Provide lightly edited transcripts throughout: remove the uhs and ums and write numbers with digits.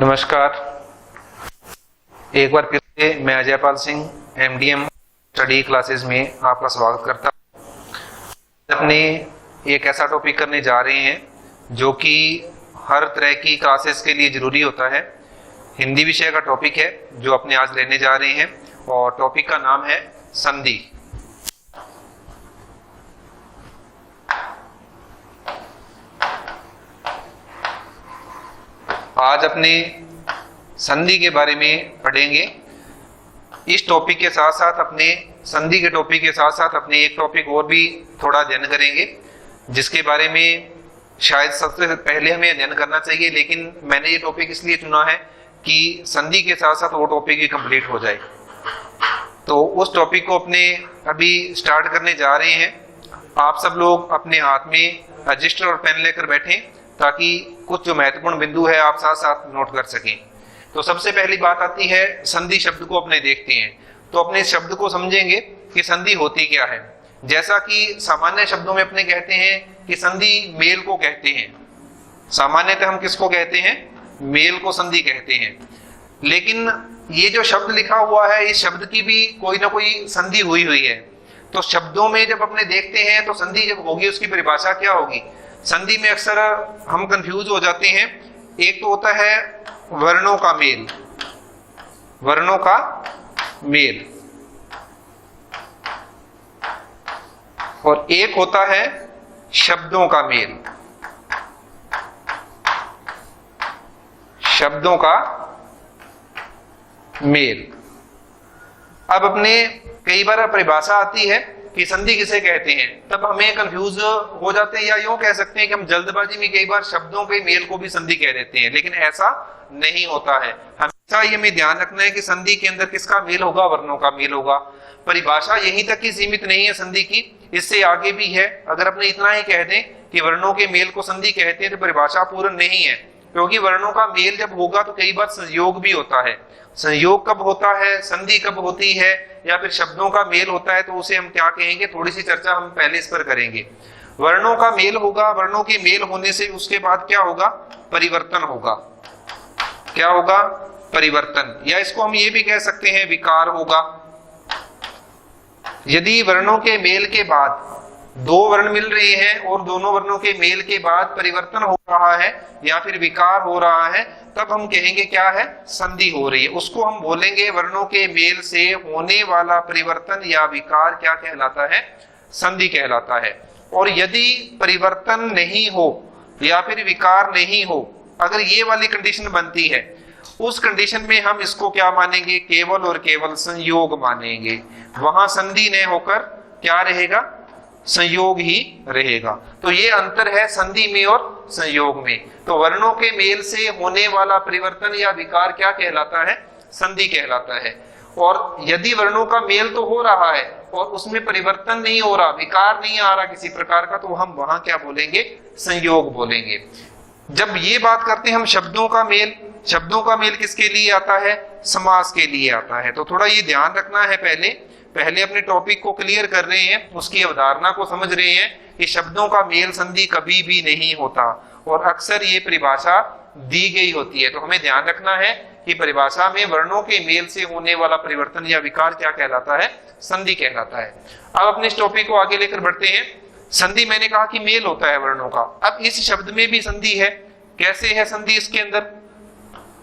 नमस्कार। एक बार फिर से मैं Ajay Pal Singh MDM study classes में आपका स्वागत करता हूँ। अपने एक ऐसा टॉपिक करने जा रहे हैं जो कि हर तरह की क्लासेस के लिए ज़रूरी होता है। हिंदी विषय का टॉपिक है जो अपने आज लेने जा रहे हैं और टॉपिक का नाम है संधि। आज अपने संधि के बारे में पढ़ेंगे। इस टॉपिक के साथ साथ अपने संधि के टॉपिक के साथ साथ अपने एक टॉपिक और भी थोड़ा अध्ययन करेंगे जिसके बारे में शायद सबसे पहले हमें अध्ययन करना चाहिए, लेकिन मैंने ये टॉपिक इसलिए चुना है कि संधि के साथ साथ वो टॉपिक भी कंप्लीट हो जाए। तो उस टॉपिक को अपने अभी स्टार्ट करने जा रहे हैं। आप सब लोग अपने हाथ में रजिस्टर और पेन लेकर बैठें ताकि कुछ जो महत्वपूर्ण बिंदु है आप साथ साथ नोट कर सकें। तो सबसे पहली बात आती है संधि शब्द को अपने देखते हैं। तो अपने शब्द को समझेंगे कि संधि होती क्या है। जैसा कि सामान्य शब्दों में अपने कहते हैं कि संधि मेल को कहते हैं। सामान्यतः हम किसको कहते हैं? मेल को संधि कहते हैं। लेकिन ये जो शब्द लिखा हुआ है इस शब्द की भी कोई ना कोई संधि हुई है। तो शब्दों में जब अपने देखते हैं तो संधि जब होगी उसकी परिभाषा क्या होगी? संधि में अक्सर हम कंफ्यूज हो जाते हैं। एक तो होता है वर्णों का मेल, वर्णों का मेल, और एक होता है शब्दों का मेल, शब्दों का मेल। अब अपने कई बार परिभाषा आती है कि संधि किसे कहते हैं, तब हमें कंफ्यूज हो जाते हैं, या यूं कह सकते हैं कि हम जल्दबाजी में कई बार शब्दों के मेल को भी संधि कह देते हैं, लेकिन ऐसा नहीं होता है। हमेशा ये हमें ध्यान रखना है कि संधि के अंदर किसका मेल होगा? वर्णों का मेल होगा। परिभाषा यहीं तक ही सीमित नहीं है संधि की, इससे आगे भी है। अगर अपने इतना ही कह दें कि वर्णों के मेल को संधि कहते हैं तो परिभाषा पूर्ण नहीं है, क्योंकि वर्णों का मेल जब होगा तो कई बार संयोग भी होता है। संयोग कब होता है, संधि कब होती है, या फिर शब्दों का मेल होता है तो उसे हम क्या कहेंगे, थोड़ी सी चर्चा हम पहले इस पर करेंगे। वर्णों का मेल होगा, वर्णों के मेल होने से उसके बाद क्या होगा? परिवर्तन होगा। क्या होगा? परिवर्तन, या इसको हम ये भी कह सकते हैं विकार होगा। यदि वर्णों के मेल के बाद दो वर्ण मिल रहे हैं और दोनों वर्णों के मेल के बाद परिवर्तन हो रहा है या फिर विकार हो रहा है, तब हम कहेंगे क्या है? संधि हो रही है। उसको हम बोलेंगे वर्णों के मेल से होने वाला परिवर्तन या विकार क्या कहलाता है? संधि कहलाता है। और यदि परिवर्तन नहीं हो या फिर विकार नहीं हो, अगर ये वाली कंडीशन बनती है, उस कंडीशन में हम इसको क्या मानेंगे? केवल और केवल संयोग मानेंगे। वहां संधि न होकर क्या रहेगा? संयोग ही रहेगा। तो ये अंतर है संधि में और संयोग में। तो वर्णों के मेल से होने वाला परिवर्तन या विकार क्या कहलाता है? संधि कहलाता है। और यदि वर्णों का मेल तो हो रहा है और उसमें परिवर्तन नहीं हो रहा, विकार नहीं आ रहा किसी प्रकार का, तो हम वहां क्या बोलेंगे? संयोग बोलेंगे। जब ये बात करते हैं हम शब्दों का मेल, शब्दों का मेल किसके लिए आता है? समास के लिए आता है। तो थोड़ा ये ध्यान रखना है। पहले अपने टॉपिक को क्लियर कर रहे हैं, उसकी अवधारणा को समझ रहे हैं कि शब्दों का मेल संधि कभी भी नहीं होता और अक्सर ये परिभाषा दी गई होती है। तो हमें ध्यान रखना है कि परिभाषा में वर्णों के मेल से होने वाला परिवर्तन या विकार क्या कहलाता है? संधि कहलाता है। अब अपने इस टॉपिक को आगे लेकर बढ़ते हैं। संधि मैंने कहा कि मेल होता है वर्णों का। अब इस शब्द में भी संधि है। कैसे है संधि इसके अंदर?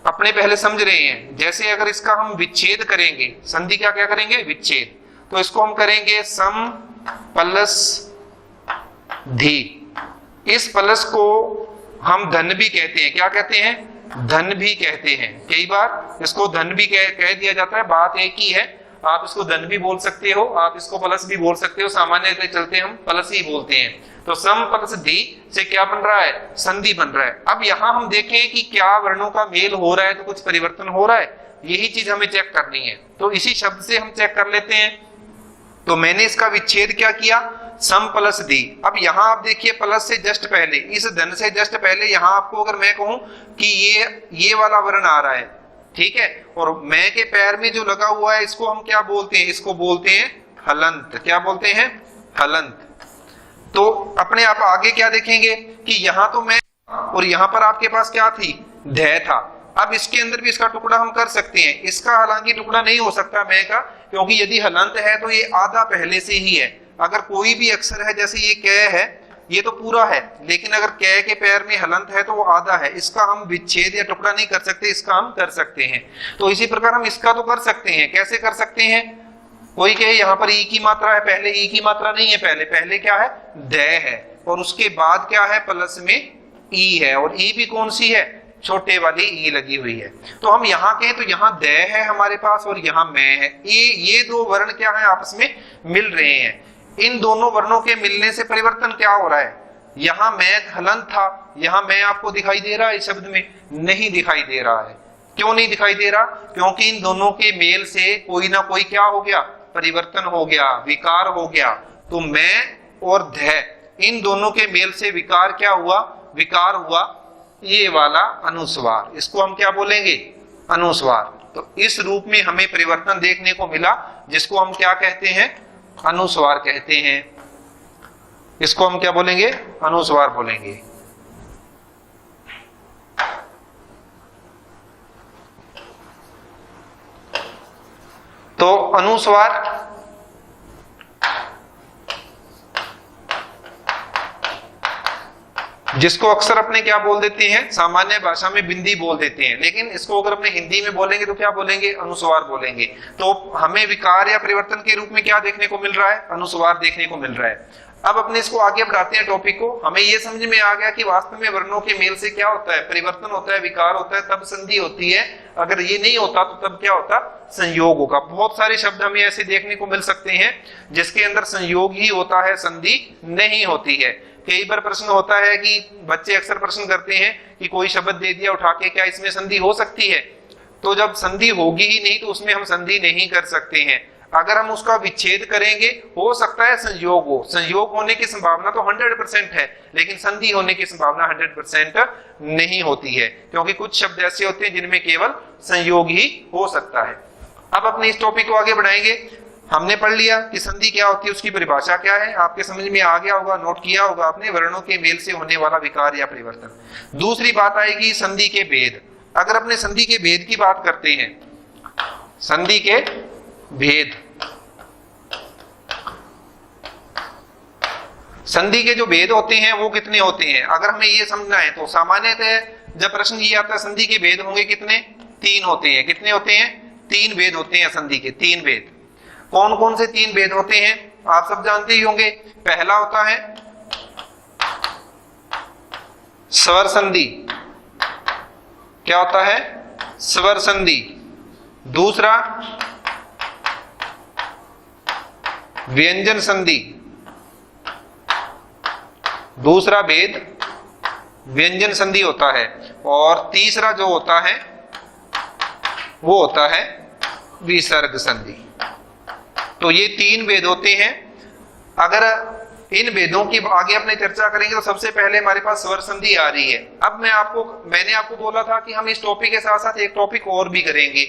अपने पहले समझ रहे हैं। जैसे अगर इसका हम विच्छेद करेंगे, संधि क्या क्या करेंगे? विच्छेद। तो इसको हम करेंगे सम प्लस धी। इस प्लस को हम धन भी कहते हैं। क्या कहते हैं? धन भी कहते हैं। कई बार इसको धन भी कह दिया जाता है। बात एक ही है, आप इसको धन भी बोल सकते हो, आप इसको प्लस भी बोल सकते हो। सामान्य चलते हम प्लस ही बोलते हैं। तो सम प्लस धी से क्या बन रहा है? संधि बन रहा है। अब यहां हम देखें कि क्या वर्णों का मेल हो रहा है तो कुछ परिवर्तन हो रहा है, यही चीज हमें चेक करनी है। तो इसी शब्द से हम चेक कर लेते हैं। तो मैंने इसका विच्छेद क्या किया? सम प्लस दी। अब यहां आप देखिए प्लस से जस्ट पहले, इस धन से जस्ट पहले यहां आपको अगर मैं कहूं कि ये वाला वर्ण आ रहा है, ठीक है, और मैं के पैर में जो लगा हुआ है इसको हम क्या बोलते हैं? इसको बोलते हैं हलंत। क्या बोलते हैं? हलंत। तो अपने आप आगे क्या देखेंगे कि यहां तो मैं और यहां पर आपके पास क्या थी? धै था। अब इसके अंदर भी इसका टुकड़ा हम कर सकते हैं, इसका हालांकि टुकड़ा नहीं हो सकता मैं का, क्योंकि यदि हलंत है तो ये आधा पहले से ही है। अगर कोई भी अक्षर है, जैसे ये क है, ये तो पूरा है, लेकिन अगर क के पैर में हलंत है तो वो आधा है, इसका हम विच्छेद या टुकड़ा नहीं कर सकते, इसका हम कर सकते हैं। तो इसी प्रकार हम इसका तो कर सकते हैं। कैसे कर सकते हैं? कोई कहे यहाँ पर ई की मात्रा है, पहले ई की मात्रा नहीं है, पहले क्या है? द है, और उसके बाद क्या है? प्लस में ई है, और ई भी कौन सी है? छोटे वाली ई लगी हुई है। तो हम यहाँ कहें तो यहाँ द है हमारे पास और यहाँ मैं है। ये दो वर्ण क्या है? आपस में मिल रहे हैं। इन दोनों वर्णों के मिलने से परिवर्तन क्या हो रहा है? यहाँ मैं हलंत था, यहाँ मैं आपको दिखाई दे रहा है इस शब्द में? नहीं दिखाई दे रहा है। क्यों नहीं दिखाई दे रहा? क्योंकि इन दोनों के मेल से कोई ना कोई क्या हो गया? परिवर्तन हो गया, विकार हो गया। तो मैं और ध, इन दोनों के मेल से विकार क्या हुआ? विकार हुआ ये वाला अनुस्वार। इसको हम क्या बोलेंगे? अनुस्वार। तो इस रूप में हमें परिवर्तन देखने को मिला, जिसको हम क्या कहते हैं? अनुस्वार कहते हैं। इसको हम क्या बोलेंगे? अनुस्वार बोलेंगे। तो अनुस्वार जिसको अक्सर अपने क्या बोल देते हैं? सामान्य भाषा में बिंदी बोल देते हैं, लेकिन इसको अगर अपने हिंदी में बोलेंगे तो क्या बोलेंगे? अनुस्वार बोलेंगे। तो हमें विकार या परिवर्तन के रूप में क्या देखने को मिल रहा है? अनुस्वार देखने को मिल रहा है। अब अपने इसको आगे बढ़ाते हैं टॉपिक को। हमें यह समझ में आ गया कि वास्तव में वर्णों के मेल से क्या होता है? परिवर्तन होता है, विकार होता है, तब संधि होती है। अगर ये नहीं होता तो तब क्या होता? संयोग होगा। बहुत सारे शब्द हमें ऐसे देखने को मिल सकते हैं जिसके अंदर संयोग ही होता है, संधि नहीं होती है। कई बार प्रश्न होता है कि बच्चे अक्सर प्रश्न करते हैं कि कोई शब्द दे दिया उठा के, क्या इसमें संधि हो सकती है? तो जब संधि होगी ही नहीं तो उसमें हम संधि नहीं कर सकते हैं। अगर हम उसका विच्छेद करेंगे, हो सकता है संयोग हो। संयोग होने की संभावना तो 100% है, लेकिन संधि होने की संभावना 100% नहीं होती है, क्योंकि कुछ शब्द ऐसे होते हैं जिनमें केवल संयोग ही हो सकता है। अब अपने इस टॉपिक को आगे बढ़ाएंगे। हमने पढ़ लिया कि संधि क्या होती है, उसकी परिभाषा क्या है, आपके समझ में आ गया होगा, नोट किया होगा आपने, वर्णों के मेल से होने वाला विकार या परिवर्तन। दूसरी बात आएगी संधि के भेद। अगर अपने संधि के भेद की बात करते हैं, संधि के भेद, संधि के जो भेद होते हैं वो कितने होते हैं? अगर हमें ये समझना है तो सामान्यतः जब प्रश्न ये आता है संधि के भेद होंगे कितने? 3 होते हैं। कितने होते हैं? 3 भेद होते हैं संधि के। 3 भेद। कौन कौन से 3 भेद होते हैं? आप सब जानते ही होंगे। पहला होता है स्वर संधि। क्या होता है? स्वर संधि। दूसरा व्यंजन संधि। दूसरा भेद व्यंजन संधि होता है। और तीसरा जो होता है वो होता है विसर्ग संधि। तो ये 3 भेद होते हैं। अगर इन भेदों की आगे अपने चर्चा करेंगे तो सबसे पहले हमारे पास स्वर संधि आ रही है। अब मैंने आपको बोला था कि हम इस टॉपिक के साथ साथ एक टॉपिक और भी करेंगे।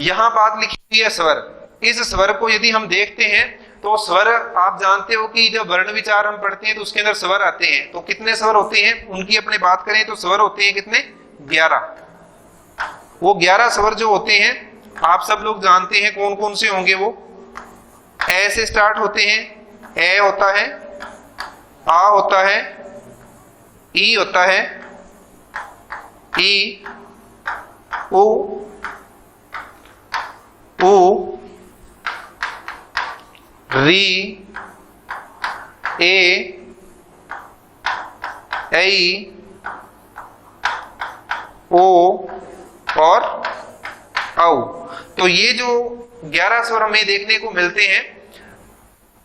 यहां बात लिखी हुई है स्वर। इस स्वर को यदि हम देखते हैं तो स्वर, आप जानते हो कि जब वर्ण विचार हम पढ़ते हैं तो उसके अंदर स्वर आते हैं। तो कितने स्वर होते हैं उनकी अपने बात करें तो स्वर होते हैं कितने? 11। वो 11 स्वर जो होते हैं आप सब लोग जानते हैं कौन कौन से होंगे। वो ए से स्टार्ट होते हैं। ए होता है, आ होता है, ई होता है, ई, उ, री, ए, ऐ, ओ और औ। तो ये जो 11 स्वर हमें देखने को मिलते हैं,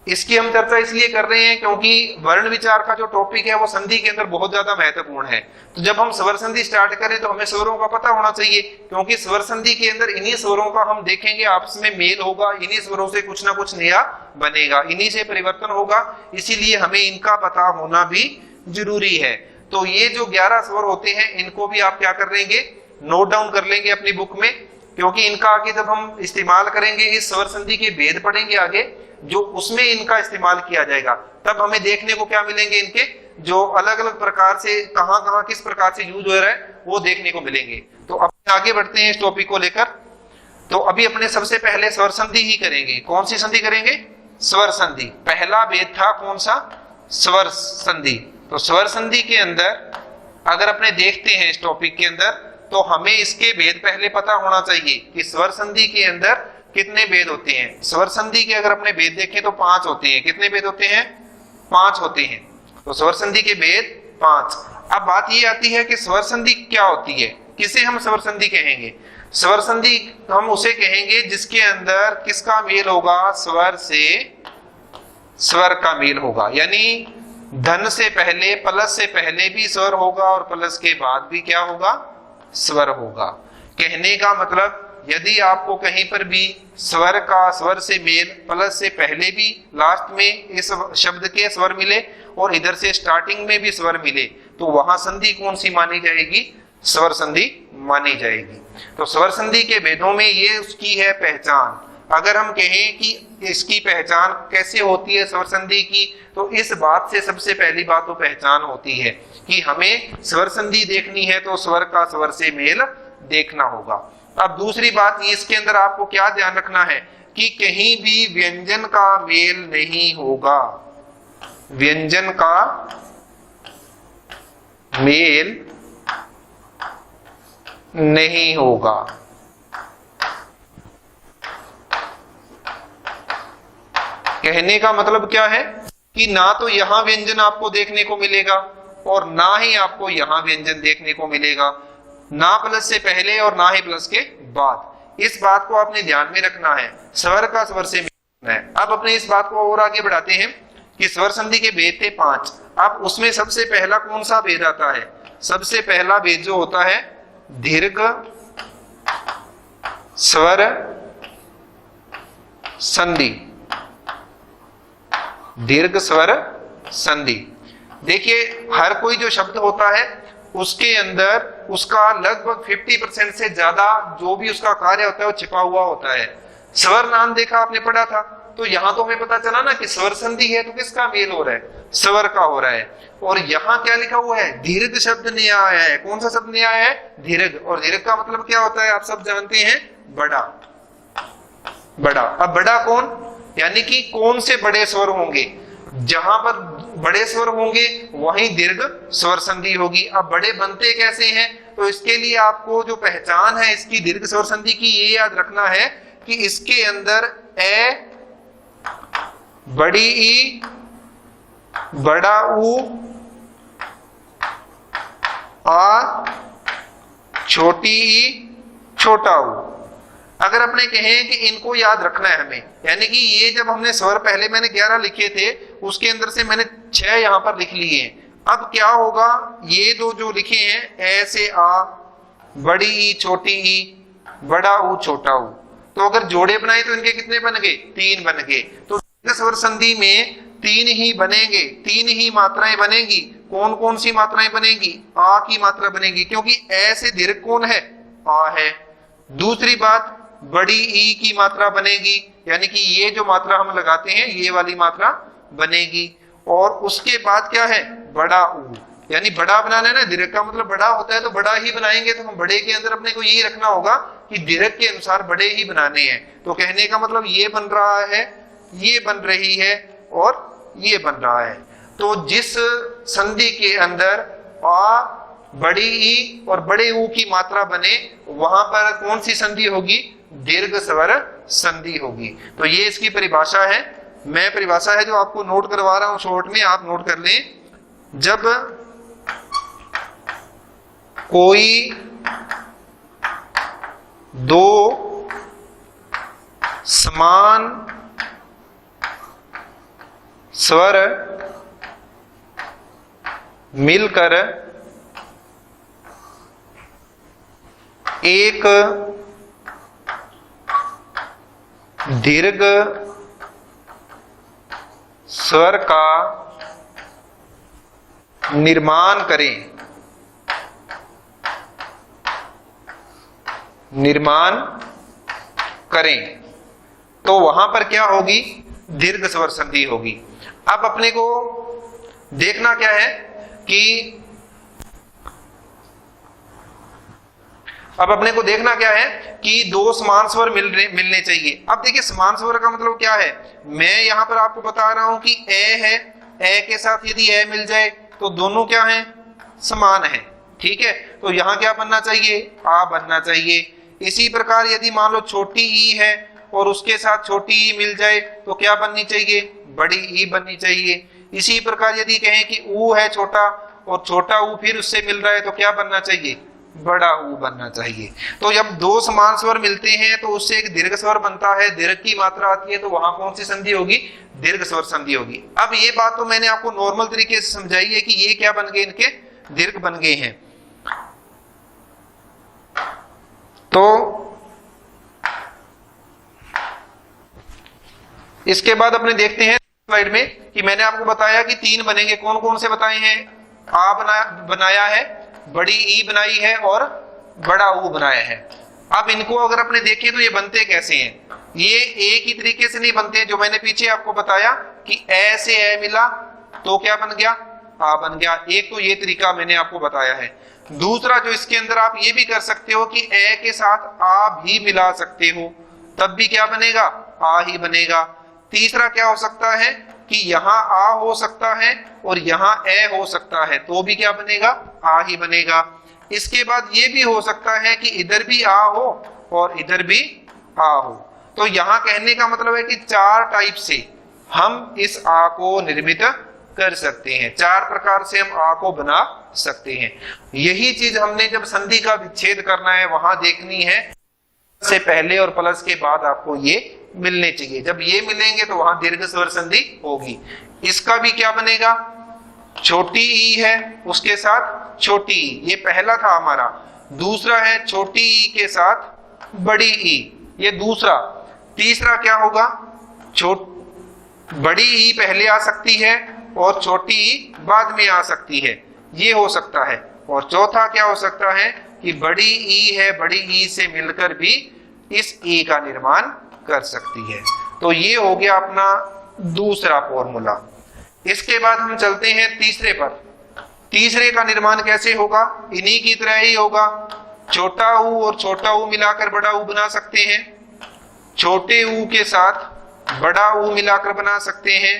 इसकी हम चर्चा इसलिए कर रहे हैं क्योंकि वर्ण विचार का जो टॉपिक है वो संधि के अंदर बहुत ज्यादा महत्वपूर्ण है। तो जब हम स्वर संधि स्टार्ट करें तो हमें स्वरों का पता होना चाहिए, क्योंकि स्वर संधि के अंदर इन्हीं स्वरों का हम देखेंगे आपस में मेल होगा, इन्हीं स्वरों से कुछ ना कुछ नया बनेगा, इन्हीं से परिवर्तन होगा। इसीलिए हमें इनका पता होना भी जरूरी है। तो ये जो 11 स्वर होते हैं इनको भी आप क्या कर लेंगे? नोट डाउन कर लेंगे अपनी बुक में, क्योंकि इनका आगे जब हम इस्तेमाल करेंगे, इस स्वर संधि के भेद पढ़ेंगे आगे, जो उसमें इनका इस्तेमाल किया जाएगा, तब हमें देखने को क्या मिलेंगे? इनके जो अलग अलग प्रकार से कहां कहां किस प्रकार से यूज हो रहा है वो देखने को मिलेंगे। तो अब आगे बढ़ते हैं इस टॉपिक को लेकर। तो अभी अपने सबसे पहले स्वर संधि ही करेंगे। कौन सी संधि करेंगे? स्वर संधि। पहला भेद था कौन सा? स्वर संधि। तो स्वर संधि के अंदर अगर अपने देखते हैं इस टॉपिक के अंदर, तो हमें इसके भेद पहले पता होना चाहिए कि स्वर संधि के अंदर कितने भेद होते हैं। स्वर संधि के अगर अपने भेद देखें तो 5 होते हैं। कितने भेद होते हैं? 5 होते हैं। तो स्वर संधि के भेद 5। अब बात ये आती है कि स्वर संधि क्या होती है, किसे हम स्वर संधि कहेंगे? स्वर संधि हम उसे कहेंगे जिसके अंदर किसका मेल होगा? स्वर से स्वर का मेल होगा। यानी धन से पहले, प्लस से पहले भी स्वर होगा और प्लस के बाद भी क्या होगा? स्वर होगा। कहने का मतलब यदि आपको कहीं पर भी स्वर का स्वर से मेल, प्लस से पहले भी लास्ट में इस शब्द के स्वर मिले और इधर से स्टार्टिंग में भी स्वर मिले, तो वहां संधि कौन सी मानी जाएगी? स्वर संधि मानी जाएगी। तो स्वर संधि के भेदों में ये उसकी है पहचान। अगर हम कहें कि इसकी पहचान कैसे होती है स्वर संधि की, तो इस बात से सबसे पहली बात तो पहचान होती है कि हमें स्वर संधि देखनी है तो स्वर का स्वर से मेल देखना होगा। अब दूसरी बात ये इसके अंदर आपको क्या ध्यान रखना है कि कहीं भी व्यंजन का मेल नहीं होगा। व्यंजन का मेल नहीं होगा। कहने का मतलब क्या है कि ना तो यहां व्यंजन आपको देखने को मिलेगा और ना ही आपको यहां व्यंजन देखने को मिलेगा, ना प्लस से पहले और ना ही प्लस के बाद। इस बात को आपने ध्यान में रखना है, स्वर का स्वर से मिलना है। अब अपने इस बात को और आगे बढ़ाते हैं कि स्वर संधि के भेद थे 5। अब उसमें सबसे पहला कौन सा भेद आता है? सबसे पहला भेद जो होता है दीर्घ स्वर संधि। दीर्घ स्वर संधि। देखिए हर कोई जो शब्द होता है उसके अंदर उसका लगभग 50% से ज्यादा जो भी उसका कार्य होता है वो छिपा हुआ होता है। स्वर नाम देखा आपने पढ़ा था, तो यहां तो हमें पता चला ना कि स्वर संधि है तो किसका मेल हो रहा है? स्वर का हो रहा है। और यहाँ क्या लिखा हुआ है? दीर्घ शब्द नया आया है। कौन सा शब्द नया आया है? दीर्घ। और दीर्घ का मतलब क्या होता है? आप सब जानते हैं, बड़ा। बड़ा। अब बड़ा कौन? यानी कि कौन से बड़े स्वर होंगे? जहां पर बड़े स्वर होंगे वहीं दीर्घ स्वर संधि होगी। अब बड़े बनते कैसे हैं? तो इसके लिए आपको जो पहचान है इसकी दीर्घ स्वर संधि की, ये याद रखना है कि इसके अंदर ए, बड़ी ई, बड़ा ऊ, आ, छोटी ई, छोटा ऊ। अगर अपने कहें कि इनको याद रखना है हमें, यानी कि ये जब हमने स्वर पहले मैंने 11 लिखे थे उसके अंदर से मैंने 6 यहां पर लिख लिए हैं। अब क्या होगा? ये दो जो लिखे हैं ए से आ, बड़ी ई, छोटी ई, बड़ा ऊ, छोटा ऊ, तो अगर जोड़े बनाए तो इनके कितने बन गए? 3 बन गए। तो स्वर संधि में 3 ही बनेंगे, 3 ही मात्राएं बनेगी। कौन कौन सी मात्राएं बनेगी? आ की मात्रा बनेगी, क्योंकि ए से दीर्घ कौन है? आ है। दूसरी बात, बड़ी ई की मात्रा बनेगी, यानी कि ये जो मात्रा हम लगाते हैं ये वाली मात्रा बनेगी। और उसके बाद क्या है? बड़ा ऊ, यानी बड़ा बनाना है ना, दीर्घ का मतलब बड़ा होता है तो बड़ा ही बनाएंगे। तो हम बड़े के अंदर अपने को यही रखना होगा कि दीर्घ के अनुसार बड़े ही बनाने हैं। तो कहने का मतलब ये बन रहा है, ये बन रही है और ये बन रहा है। तो जिस संधि के अंदर आ, बड़ी ई और बड़े ऊ की मात्रा बने वहां पर कौन सी संधि होगी? दीर्घ स्वर संधि होगी। तो ये इसकी परिभाषा है। मैं परिभाषा है जो आपको नोट करवा रहा हूं शॉर्ट में, आप नोट कर लें। जब कोई दो समान स्वर मिलकर एक दीर्घ स्वर का निर्माण करें, तो वहां पर क्या होगी? दीर्घ स्वर संधि होगी। अब अपने को देखना क्या है कि अब अपने को देखना क्या है कि दो समान स्वर मिलने चाहिए। अब देखिए समान स्वर का मतलब क्या है, मैं यहां पर आपको बता रहा हूं कि ए है, ए के साथ यदि ए मिल जाए तो दोनों क्या हैं, समान है। ठीक है, तो यहां क्या बनना चाहिए, आ बनना चाहिए। इसी प्रकार यदि मान लो छोटी ई है और उसके साथ छोटी ई मिल जाए तो क्या बननी चाहिए, बड़ी ई बननी चाहिए। इसी प्रकार यदि कहें कि ऊ है छोटा और छोटा ऊ फिर उससे मिल रहा है तो क्या बनना चाहिए, बड़ा ऊ बनना चाहिए। तो जब दो समान स्वर मिलते हैं तो उससे एक दीर्घ स्वर बनता है, दीर्घ की मात्रा आती है, तो वहां कौन सी संधि होगी, दीर्घ स्वर संधि होगी। अब ये बात तो मैंने आपको नॉर्मल तरीके से समझाई है कि ये क्या बन गए, इनके दीर्घ बन गए हैं। तो इसके बाद अपने देखते हैं स्लाइड में कि मैंने आपको बताया कि तीन बनेंगे, कौन कौन से बताए हैं, आ बनाया है, बड़ी ई बनाई है और बड़ा ऊ बनाया है। अब इनको अगर अपने देखें तो ये बनते कैसे हैं, ये एक ही तरीके से नहीं बनते। जो मैंने पीछे आपको बताया कि ए से ए मिला तो क्या बन गया, आ बन गया। एक तो ये तरीका मैंने आपको बताया है। दूसरा जो इसके अंदर आप ये भी कर सकते हो कि ए के साथ आ भी मिला सकते हो, तब भी क्या बनेगा, आ ही बनेगा। तीसरा क्या हो सकता है कि यहाँ आ हो सकता है और यहाँ ए हो सकता है, तो भी क्या बनेगा, आ ही बनेगा। इसके बाद ये भी हो सकता है कि इधर भी आ हो और इधर भी आ हो। तो यहाँ कहने का मतलब है कि चार टाइप से हम इस आ को निर्मित कर सकते हैं, चार प्रकार से हम आ को बना सकते हैं। यही चीज हमने जब संधि का विच्छेद करना है वहां देखनी है, से पहले और प्लस के बाद आपको ये मिलने चाहिए। जब ये मिलेंगे तो वहां दीर्घ स्वर संधि होगी। इसका भी क्या बनेगा, छोटी ई है उसके साथ छोटी ई, ये पहला था हमारा। दूसरा है छोटी ई के साथ बड़ी ई, ये दूसरा। तीसरा क्या होगा, बड़ी ई पहले आ सकती है और छोटी ई बाद में आ सकती है, ये हो सकता है। और चौथा क्या हो सकता है कि बड़ी ई है, बड़ी ई से मिलकर भी इस ई का निर्माण कर सकती है। तो ये हो गया अपना दूसरा फॉर्मूला। इसके बाद हम चलते हैं तीसरे पर। तीसरे का निर्माण कैसे होगा, इन्हीं की तरह ही होगा। छोटा ऊ और छोटा ऊ मिलाकर बड़ा ऊ बना सकते हैं, छोटे ऊ के साथ बड़ा ऊ मिलाकर बना सकते हैं,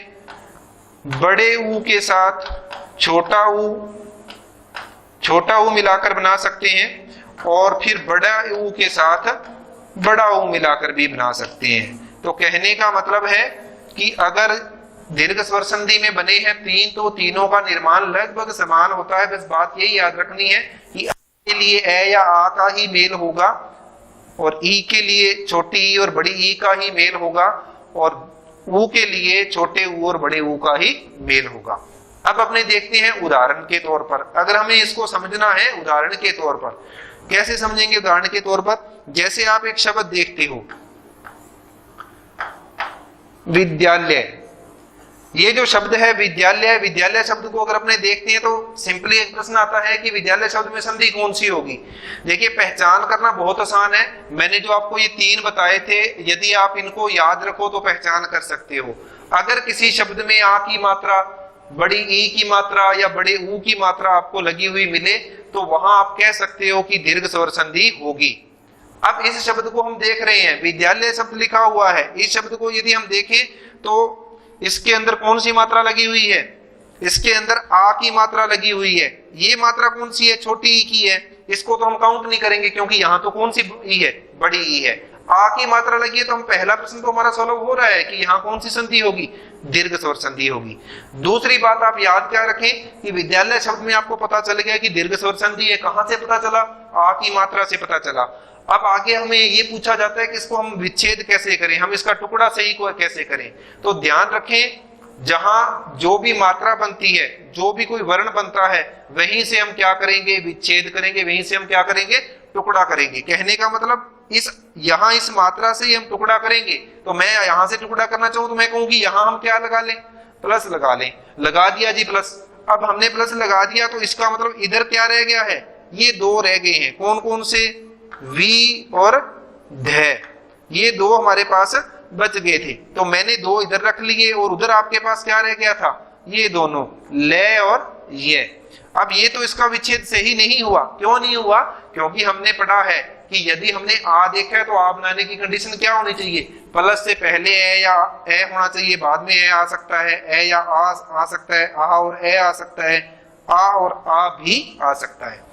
बड़े ऊ के साथ छोटा ऊ मिलाकर बना सकते हैं, और फिर बड़ा ऊ के साथ बड़ा ऊ मिलाकर भी बना सकते हैं। तो कहने का मतलब है कि अगर दीर्घ स्वर संधि में बने हैं तीन, तो तीनों का निर्माण लगभग समान होता है। बस बात यही याद रखनी है कि आ के लिए ए या आ का ही मेल होगा और ई के लिए छोटी ई और बड़ी ई का ही मेल होगा, और ऊ के लिए छोटे ऊ और बड़े ऊ का ही मेल होगा। अब अपने देखते हैं उदाहरण के तौर पर, अगर हमें इसको समझना है उदाहरण के तौर पर, कैसे समझेंगे उदाहरण के तौर पर। जैसे आप एक शब्द देखते हो विद्यालय, ये जो शब्द है विद्यालय, विद्यालय शब्द को अगर अपने देखते हैं तो सिंपली एक प्रश्न आता है कि विद्यालय शब्द में संधि कौन सी होगी। देखिए पहचान करना बहुत आसान है, मैंने जो आपको ये तीन बताए थे, यदि आप इनको याद रखो तो पहचान कर सकते हो। अगर किसी शब्द में आ की मात्रा, बड़ी ई की मात्रा या बड़े ऊ की मात्रा आपको लगी हुई मिले तो वहां आप कह सकते हो कि दीर्घ स्वर संधि होगी। अब इस शब्द को हम देख रहे हैं, विद्यालय शब्द लिखा हुआ है, इस शब्द को यदि हम देखें तो इसके अंदर कौन सी मात्रा लगी हुई है, इसके अंदर आ की मात्रा लगी हुई है। ये मात्रा कौन सी है, छोटी ई की है, इसको तो हम काउंट नहीं करेंगे क्योंकि यहाँ तो कौन सी ई है, बड़ी ई है। आ की मात्रा लगी है तो हम पहला प्रश्न तो हमारा सॉल्व हो रहा है कि यहाँ कौन सी संधि होगी, दीर्घ स्वर संधि होगी। दूसरी बात आप याद क्या रखें कि विद्यालय शब्द में आपको पता चल गया कि दीर्घ स्वर संधि है। कहां से पता चला, आ की मात्रा से पता चला। अब आगे हमें ये पूछा जाता है कि इसको हम विच्छेद कैसे करें, हम इसका टुकड़ा सही को कैसे करें। तो ध्यान रखें जहां जो भी मात्रा बनती है, जो भी कोई वर्ण बनता है, वहीं से हम क्या करेंगे, विच्छेद करेंगे, वहीं से हम क्या करेंगे, टुकड़ा करेंगे। कहने का मतलब यहाँ इस मात्रा से ही हम टुकड़ा करेंगे। तो मैं यहाँ से टुकड़ा करना चाहूँ तो मैं कहूंगी यहाँ हम क्या लगा लें, प्लस लगा लें। लगा दिया जी प्लस। अब हमने प्लस लगा दिया तो इसका मतलब इधर क्या रह गया है, ये दो रह गए हैं। कौन कौन से, वी और ध, ये दो हमारे पास बच गए थे। तो मैंने दो इधर रख लिए और उधर आपके पास क्या रह गया था, ये दोनों ले और ये। अब ये तो इसका विच्छेद सही नहीं हुआ। क्यों नहीं हुआ? क्योंकि हमने पढ़ा है कि यदि हमने आ देखा है तो आ बनाने की कंडीशन क्या होनी चाहिए? प्लस से पहले ए या ए होना चाहिए, बाद में ए आ सकता है, ए या आ सकता है, आ और ए आ सकता है, आ और आ भी आ सकता है।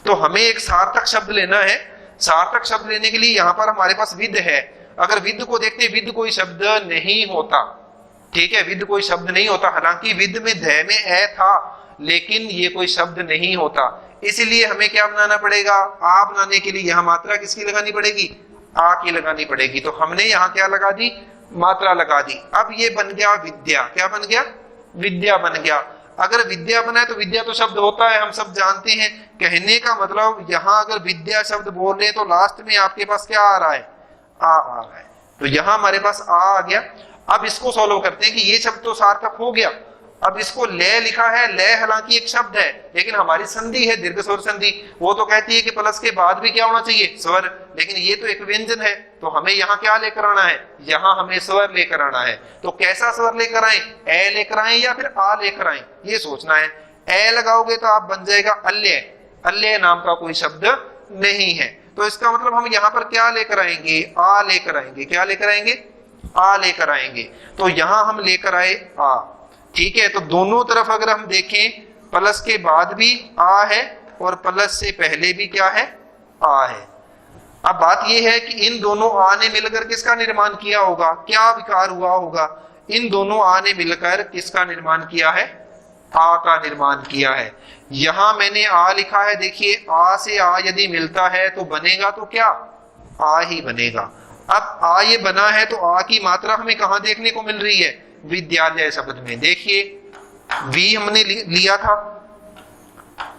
तो हमें एक सार्थक शब्द लेना है। सार्थक शब्द लेने के लिए यहाँ पर हमारे पास विद है। अगर विद को देखते, विद कोई शब्द नहीं होता, ठीक है, विद कोई शब्द नहीं होता। हालांकि विद में ध में ए था, लेकिन ये कोई शब्द नहीं होता। इसलिए हमें क्या बनाना पड़ेगा? आ बनाने के लिए यहाँ मात्रा किसकी लगानी पड़ेगी? आ की लगानी पड़ेगी। तो हमने यहाँ क्या लगा दी? मात्रा लगा दी। अब ये बन गया विद्या। क्या बन गया? विद्या बन गया। अगर विद्या बना है तो विद्या तो शब्द होता है, हम सब जानते हैं। कहने का मतलब यहाँ अगर विद्या शब्द बोल रहे हैं तो लास्ट में आपके पास क्या आ रहा है? आ रहा है। तो यहाँ हमारे पास आ गया। अब इसको सॉल्व करते हैं कि ये शब्द तो सार्थक हो गया। अब इसको ले लिखा है। ले हालांकि एक शब्द है, लेकिन हमारी संधि है दीर्घ स्वर संधि। वो तो कहती है कि प्लस के बाद भी क्या होना चाहिए? स्वर। लेकिन ये तो एक व्यंजन है, तो हमें यहाँ क्या लेकर आना है? यहाँ हमें स्वर लेकर आना है। तो कैसा स्वर लेकर आए? ए लेकर आए या फिर आ लेकर आए, ये सोचना है। ए लगाओगे तो आप बन जाएगा अल्य। अल्य नाम का कोई शब्द नहीं है। तो इसका मतलब हम यहाँ पर क्या लेकर आएंगे? आ लेकर आएंगे। क्या लेकर आएंगे? आ लेकर आएंगे। तो यहाँ हम लेकर आए आ, ठीक है। तो दोनों तरफ अगर हम देखें, प्लस के बाद भी आ है और प्लस से पहले भी क्या है? आ है। अब बात यह है कि इन दोनों आ ने मिलकर किसका निर्माण किया होगा? क्या विकार हुआ होगा? इन दोनों आ ने मिलकर किसका निर्माण किया है? आ का निर्माण किया है। यहां मैंने आ लिखा है, देखिए आ से आ यदि मिलता है तो बनेगा तो क्या? आ ही बनेगा। अब आ ये बना है तो आ की मात्रा हमें कहां देखने को मिल रही है? विद्यालय शब्द में। देखिए वी हमने लिया था,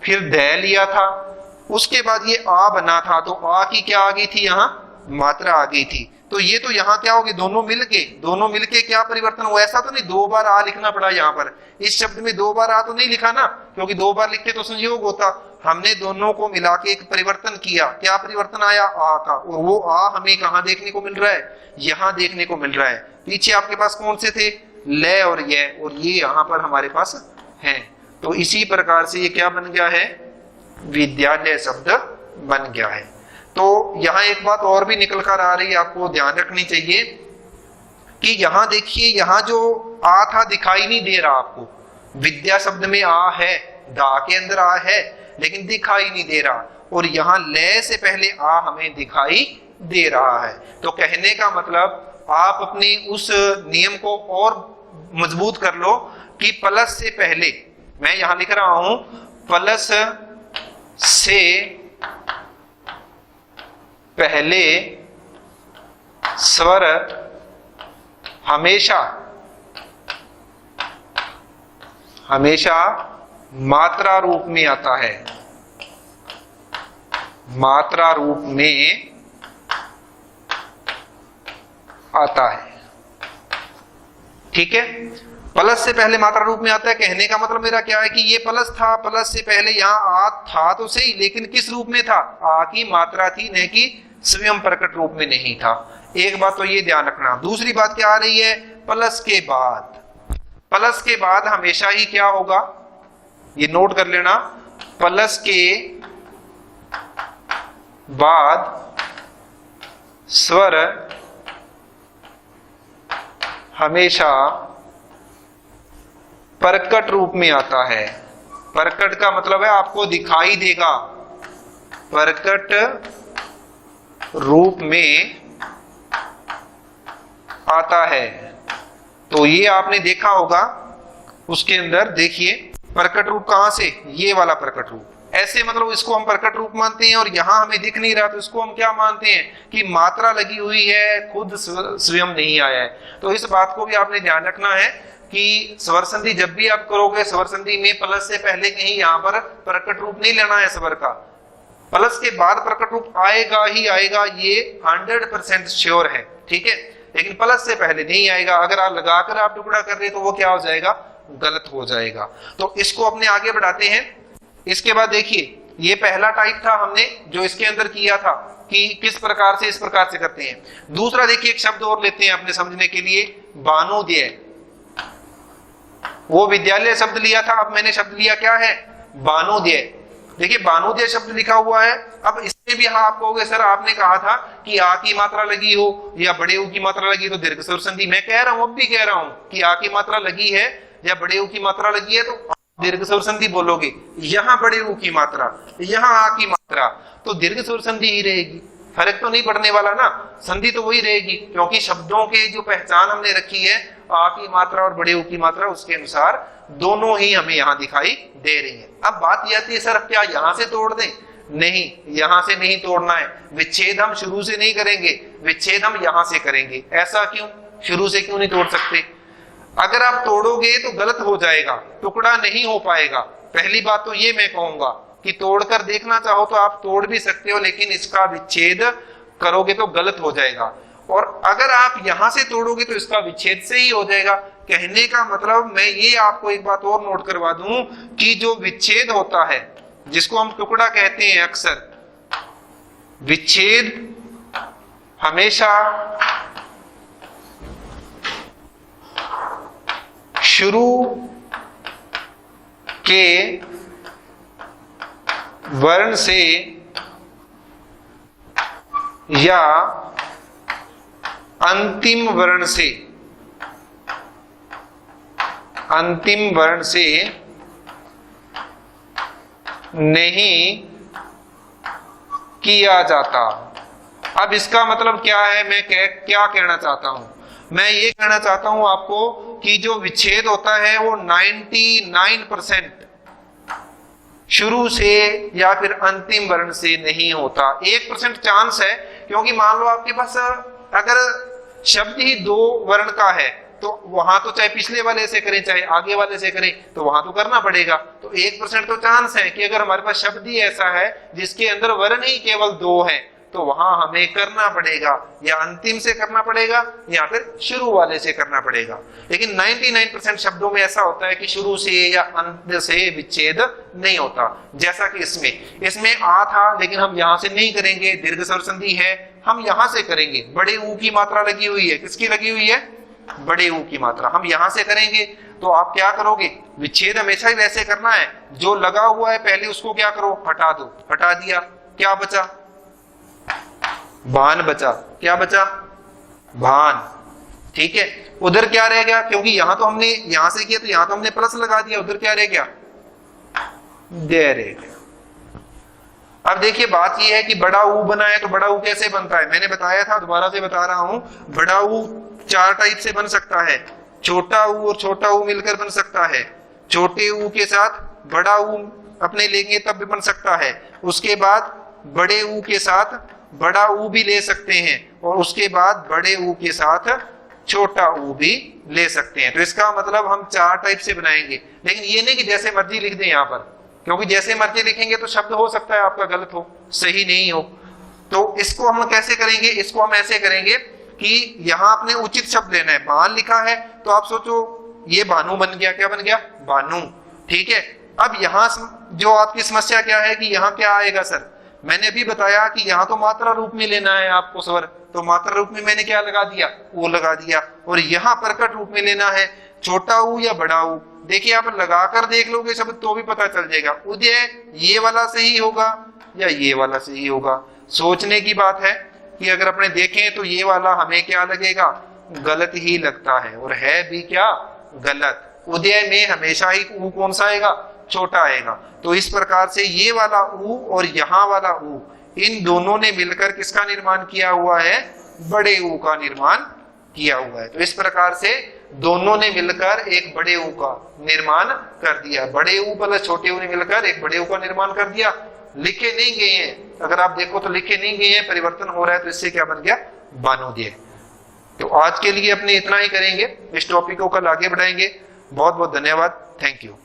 फिर द लिया था, उसके बाद ये आ बना था, तो आ की क्या आ गई थी? यहाँ मात्रा आ गई थी। तो ये तो यहाँ क्या होगी? दोनों मिलके क्या परिवर्तन हुआ? ऐसा तो नहीं 2 बार आ लिखना पड़ा यहाँ पर। इस शब्द में 2 बार आ तो नहीं लिखा ना, क्योंकि 2 बार लिखते तो संयोग होता। हमने दोनों को मिला के एक परिवर्तन किया। क्या परिवर्तन आया? आ का। और वो आ हमें कहाँ देखने को मिल रहा है? यहाँ देखने को मिल रहा है। पीछे आपके पास कौन से थे? ले और ये यहाँ पर हमारे पास है। तो इसी प्रकार से ये क्या बन गया है? विद्यालय शब्द बन गया है। तो यहाँ एक बात और भी निकल कर आ रही है, आपको ध्यान रखनी चाहिए कि यहाँ देखिए, यहाँ जो आ था दिखाई नहीं दे रहा आपको। विद्या शब्द में आ है, दा के अंदर आ है, लेकिन दिखाई नहीं दे रहा। और यहाँ ले से पहले आ हमें दिखाई दे रहा है। तो कहने का मतलब आप अपने उस नियम को और मजबूत कर लो कि प्लस से पहले, मैं यहां लिख रहा हूं, प्लस से पहले स्वर हमेशा मात्रा रूप में आता है। मात्रा रूप में आता है, ठीक है। प्लस से पहले मात्रा रूप में आता है। कहने का मतलब मेरा क्या है कि ये प्लस था, प्लस से पहले यहाँ आ था तो सही, लेकिन किस रूप में था? आ की मात्रा थी, न कि स्वयं प्रकट रूप में नहीं था। एक बात तो ये ध्यान रखना। दूसरी बात क्या आ रही है? प्लस के बाद हमेशा ही क्या होगा? ये नोट कर लेना। प्लस के बाद स्वर हमेशा प्रकट रूप में आता है। प्रकट का मतलब है आपको दिखाई देगा। प्रकट रूप में आता है। तो ये आपने देखा होगा, उसके अंदर देखिए प्रकट रूप कहां से? ये वाला प्रकट रूप। ऐसे मतलब इसको हम प्रकट रूप मानते हैं, और यहां हमें दिख नहीं रहा तो इसको हम क्या मानते हैं? कि मात्रा लगी हुई है, खुद स्वयं नहीं आया है। तो इस बात को भी आपने ध्यान रखना है कि स्वर संधि जब भी आप करोगे, स्वर संधि में प्लस से पहले कहीं यहाँ पर प्रकट रूप नहीं लेना है स्वर का। प्लस के बाद प्रकट रूप आएगा ही आएगा, ये 100% श्योर है, ठीक है। लेकिन प्लस से पहले नहीं आएगा। अगर आप लगाकर आप टुकड़ा कर रहे तो वो क्या हो जाएगा? गलत हो जाएगा। तो इसको अपने आगे बढ़ाते हैं। इसके बाद देखिए, ये पहला टाइप था हमने जो इसके अंदर किया था कि किस प्रकार से, इस प्रकार से करते हैं। दूसरा देखिए, एक शब्द और लेते हैं अपने समझने के लिए, बानुद्य। वो विद्यालय शब्द लिया था, अब मैंने शब्द लिया क्या है, बानोदय। देखिए बानोदय शब्द लिखा हुआ है। अब इसमें भी हाँ आप कहोगे सर आपने कहा था कि आ की मात्रा लगी हो या बड़े ऊ की मात्रा लगी तो दीर्घ स्वर संधि। मैं कह रहा हूं, अब भी कह रहा हूं कि आ की मात्रा लगी है या बड़े ऊ की मात्रा लगी है तो दीर्घ स्वर संधि बोलोगे। यहाँ बड़े ऊ की मात्रा, यहाँ आ की मात्रा, तो दीर्घ स्वर संधि ही रहेगी, फर्क तो नहीं पड़ने वाला ना, संधि तो वही रहेगी, क्योंकि शब्दों के जो पहचान हमने रखी है आ की मात्रा और बड़े ऊ की मात्रा उसके अनुसार दोनों ही हमें यहाँ दिखाई दे रही है। अब बात यह आती है सर क्या यहाँ से तोड़ दें? नहीं, यहाँ से नहीं तोड़ना है। विच्छेद हम शुरू से नहीं करेंगे, विच्छेद हम यहाँ से करेंगे। ऐसा क्यों? शुरू से क्यों नहीं तोड़ सकते? अगर आप तोड़ोगे तो गलत हो जाएगा, टुकड़ा नहीं हो पाएगा। पहली बात तो ये मैं कहूंगा कि तोड़कर देखना चाहो तो आप तोड़ भी सकते हो, लेकिन इसका विच्छेद करोगे तो गलत हो जाएगा। और अगर आप यहां से तोड़ोगे तो इसका विच्छेद से ही हो जाएगा। कहने का मतलब मैं ये आपको एक बात और नोट करवा दूं कि जो विच्छेद होता है, जिसको हम टुकड़ा कहते हैं अक्सर, विच्छेद हमेशा शुरू के वर्ण से या अंतिम वर्ण से नहीं किया जाता। अब इसका मतलब क्या है, मैं क्या कहना चाहता हूं? मैं ये कहना चाहता हूं आपको कि जो विच्छेद होता है वो 99% शुरू से या फिर अंतिम वर्ण से नहीं होता। 1% चांस है, क्योंकि मान लो आपके पास अगर शब्द ही 2 वर्ण का है तो वहां तो चाहे पिछले वाले से करें चाहे आगे वाले से करें तो वहां तो करना पड़ेगा। तो 1% तो चांस है कि अगर हमारे पास शब्द ही ऐसा है जिसके अंदर वर्ण ही केवल 2 है तो वहां हमें करना पड़ेगा, या अंतिम से करना पड़ेगा या फिर शुरू वाले से करना पड़ेगा। लेकिन 99% शब्दों में ऐसा होता है कि शुरू से या अंत से विच्छेद नहीं होता। जैसा कि इसमें आ था, लेकिन हम यहां से नहीं करेंगे, दीर्घ स्वर संधि है, हम यहां से करेंगे। बड़े ऊ की मात्रा लगी हुई है, किसकी लगी हुई है? बड़े ऊ की मात्रा। हम यहां से करेंगे तो आप क्या करोगे? विच्छेद हमेशा ही वैसे करना है, जो लगा हुआ है पहले उसको क्या करो? हटा दो। हटा दिया, क्या बचा? भान बचा। क्या बचा? भान। ठीक है, उधर क्या रह गया? क्योंकि यहां तो हमने यहां से किया तो यहां तो हमने प्लस लगा दिया, उधर क्या रह गया? दे रह गया। अब देखिए बात यह है कि बड़ा ऊ बना है तो बड़ा ऊ कैसे बनता है? मैंने बताया था, दोबारा से बता रहा हूं, बड़ा ऊ 4 टाइप से बन सकता है। छोटा ऊ और छोटा ऊ मिलकर बन सकता है, छोटे ऊ के साथ बड़ा ऊ अपने लेंगे तब भी बन सकता है, उसके बाद बड़े ऊ के साथ बड़ा ऊ भी ले सकते हैं, और उसके बाद बड़े ऊ के साथ छोटा ऊ भी ले सकते हैं। तो इसका मतलब हम 4 टाइप से बनाएंगे। लेकिन ये नहीं कि जैसे मर्जी लिख दें यहाँ पर, क्योंकि जैसे मर्जी लिखेंगे तो शब्द हो सकता है आपका गलत हो, सही नहीं हो। तो इसको हम कैसे करेंगे? इसको हम ऐसे करेंगे कि यहाँ आपने उचित शब्द लेना है। बान लिखा है तो आप सोचो ये बानू बन गया। क्या बन गया? बानू। ठीक है, अब यहाँ जो आपकी समस्या क्या है कि यहाँ क्या आएगा सर? मैंने अभी बताया कि यहाँ तो मात्रा रूप में लेना है आपको स्वर, तो मात्रा रूप में मैंने क्या लगा दिया? वो लगा दिया। और यहाँ प्रकट रूप में लेना है, छोटा ऊ या बड़ा ऊ। देखिए आप लगाकर देख लोगे शब्द तो भी पता चल जाएगा। उदय ये वाला सही होगा या ये वाला सही होगा। सोचने की बात है कि अगर अपने देखें तो ये वाला हमें क्या लगेगा? गलत ही लगता है, और है भी क्या? गलत। उदय में हमेशा ही ऊ कौन सा आएगा? छोटा आएगा। तो इस प्रकार से ये वाला ऊ और यहाँ वाला ऊ, इन दोनों ने मिलकर किसका निर्माण किया हुआ है? बड़े ऊ का निर्माण किया हुआ है। तो इस प्रकार से दोनों ने मिलकर एक बड़े ऊ का निर्माण कर दिया। बड़े ऊ प्लस छोटे ऊ ने मिलकर एक बड़े ऊ का निर्माण कर दिया। लिखे नहीं गए हैं, अगर आप देखो तो लिखे नहीं गए हैं, परिवर्तन हो रहा है, तो इससे क्या बन गया? बानोदय। तो आज के लिए अपने इतना ही करेंगे, इस टॉपिक को कल आगे बढ़ाएंगे। बहुत बहुत धन्यवाद। Thank you.